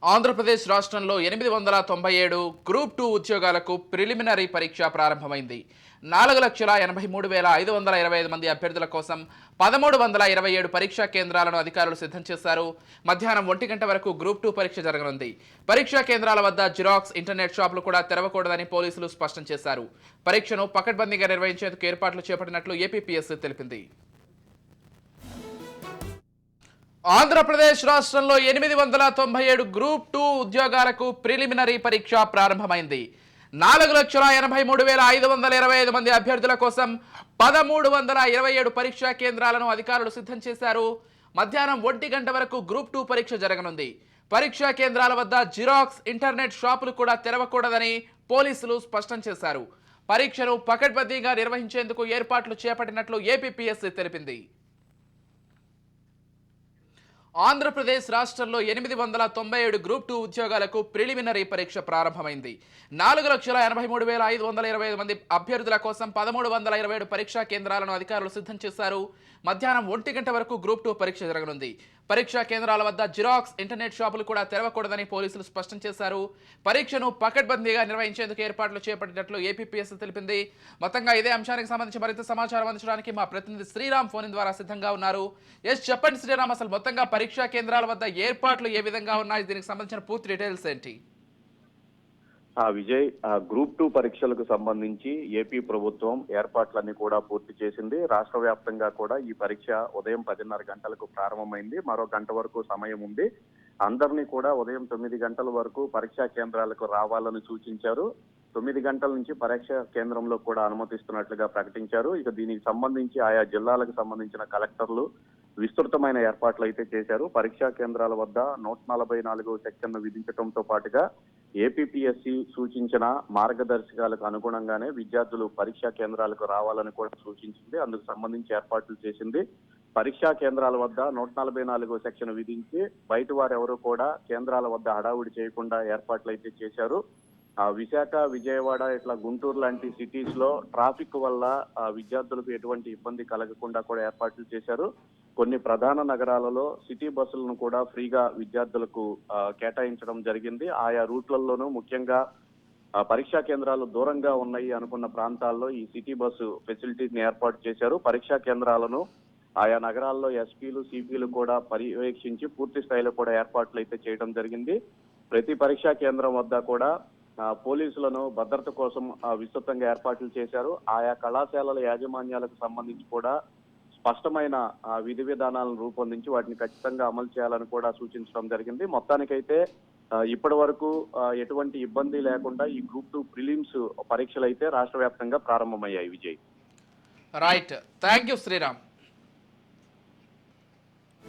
ఆంధ్రప్రదేశ్ రాష్ట్రంలో 897 గ్రూప్ 2 ఉద్యోగాలకు ప్రిలిమినరీ పరీక్ష ప్రారంభమైంది. 4,83,525 మంది అభ్యర్థుల కోసం 1,327 పరీక్షా కేంద్రాలను అధికారులు సిద్ధం చేశారు. మధ్యాహ్నం 1 గంట వరకు గ్రూప్ 2 పరీక్ష జరగనుంది. పరీక్షా కేంద్రాల వద్ద జిరాక్స్, ఇంటర్నెట్ షాపులు కూడా తెరవకూడదని పోలీసులు స్పష్టం చేశారు. పరీక్షను పకడ్బందీగా నిర్వహించేందుకు ఏర్పాట్లు చేపట్టినట్లు ఏపీపీఎస్సీ తెలిపింది. ఆంధ్రప్రదేశ్ రాష్ట్రంలో 897 గ్రూప్ 2 ఉద్యోగాలకు ప్రిలిమినరీ పరీక్ష ప్రారంభమైంది. 4,83,525 మంది అభ్యర్థుల కోసం 1,327 పరీక్షా కేంద్రాలను అధికారులు సిద్ధం చేశారు. మధ్యాహ్నం 1 గంట వరకు గ్రూప్ 2 పరీక్ష జరగనుంది. పరీక్షా కేంద్రాల వద్ద జిరాక్స్, ఇంటర్నెట్ షాపులు కూడా తెరవకూడదని పోలీసులు స్పష్టం చేశారు. పరీక్షను పకడ్బందీగా నిర్వహించేందుకు ఏర్పాట్లు చేపట్టినట్లు ఏపీపీఎస్సీ తెలిపింది. ఆంధ్రప్రదేశ్ రాష్ట్రంలో 897 గ్రూప్ 2 ఉద్యోగాలకు ప్రిలిమినరీ పరీక్ష ప్రారంభమైంది. 4,83,525 మంది అభ్యర్థుల కోసం 1,327 పరీక్షా కేంద్రాలను అధికారులు సిద్ధం చేశారు. మధ్యాహ్నం 1 గంట వరకు గ్రూప్ 2 పరీక్ష జరగనుంది. పరీక్షా కేంద్రాల వద్ద జిరాక్స్, ఇంటర్నెట్ షాపులు కూడా తెరవకూడదని పోలీసులు స్పష్టం చేశారు. పరీక్షను పకడ్బందీగా నిర్వహించేందుకు ఏర్పాట్లు చేపట్టినట్లు ఏపీపీఎస్సీ తెలిపింది. మొత్తంగా ఇదే అంశానికి సంబంధించి మరింత సమాచారం అందించడానికి మా ప్రతినిధి శ్రీరామ్ ఫోన్ ద్వారా సిద్ధంగా ఉన్నారు. చెప్పండి శ్రీరామ్, అసలు మొత్తంగా పరీక్షా కేంద్రాల వద్ద ఏర్పాట్లు ఏ విధంగా ఉన్నాయి? దీనికి సంబంధించిన పూర్తి డీటెయిల్స్ ఏంటి? విజయ్, గ్రూప్ 2 పరీక్షలకు సంబంధించి ఏపీ ప్రభుత్వం ఏర్పాట్లన్నీ కూడా పూర్తి చేసింది. రాష్ట్ర వ్యాప్తంగా కూడా ఈ పరీక్ష ఉదయం 10:30 గంటలకు ప్రారంభమైంది. మరో గంట వరకు సమయం ఉంది. అందరినీ కూడా ఉదయం 9 గంటల వరకు పరీక్షా కేంద్రాలకు రావాలని సూచించారు. 9 గంటల నుంచి పరీక్ష కేంద్రంలో కూడా అనుమతిస్తున్నట్లుగా ప్రకటించారు. ఇక దీనికి సంబంధించి ఆయా జిల్లాలకు సంబంధించిన కలెక్టర్లు విస్తృతమైన ఏర్పాట్లు అయితే చేశారు. పరీక్షా కేంద్రాల వద్ద 144 సెక్షన్ను విధించడంతో పాటుగా ఏపీపీఎస్సీ సూచించిన మార్గదర్శకాలకు అనుగుణంగానే విద్యార్థులు పరీక్షా కేంద్రాలకు రావాలని కూడా సూచించింది. అందుకు సంబంధించి ఏర్పాట్లు చేసింది. పరీక్షా కేంద్రాల వద్ద 144 సెక్షన్ విధించి బయట వారెవరూ కూడా కేంద్రాల వద్ద హడావుడి చేయకుండా ఏర్పాట్లు అయితే చేశారు. విశాఖ, విజయవాడ, ఇట్లా గుంటూరు లాంటి సిటీస్ లో ట్రాఫిక్ వల్ల విద్యార్థులకు ఎటువంటి ఇబ్బంది కలగకుండా కూడా ఏర్పాట్లు చేశారు. కొన్ని ప్రధాన నగరాలలో సిటీ బస్సులను కూడా ఫ్రీగా విద్యార్థులకు కేటాయించడం జరిగింది. ఆయా రూట్లలోనూ ముఖ్యంగా పరీక్షా కేంద్రాలు దూరంగా ఉన్నాయి అనుకున్న ప్రాంతాల్లో ఈ సిటీ బస్సు ఫెసిలిటీని ఏర్పాటు చేశారు. పరీక్షా కేంద్రాలను ఆయా నగరాల్లో ఎస్పీలు, సిపిలు కూడా పర్యవేక్షించి పూర్తి స్థాయిలో కూడా ఏర్పాట్లు అయితే చేయడం జరిగింది. ప్రతి పరీక్షా కేంద్రం వద్ద కూడా పోలీసులను భద్రత కోసం విస్తృతంగా ఏర్పాట్లు చేశారు. ఆయా కళాశాలల యాజమాన్యాలకు సంబంధించి కూడా స్పష్టమైన విధి విధానాలను రూపొందించి వాటిని ఖచ్చితంగా అమలు చేయాలని కూడా సూచించడం జరిగింది. మొత్తానికైతే ఇప్పటి వరకు ఎటువంటి ఇబ్బంది లేకుండా ఈ గ్రూప్ 2 ప్రిలిమ్స్ పరీక్షలు అయితే రాష్ట్ర వ్యాప్తంగా ప్రారంభమయ్యాయి. Vijay, right, thank you Sriram.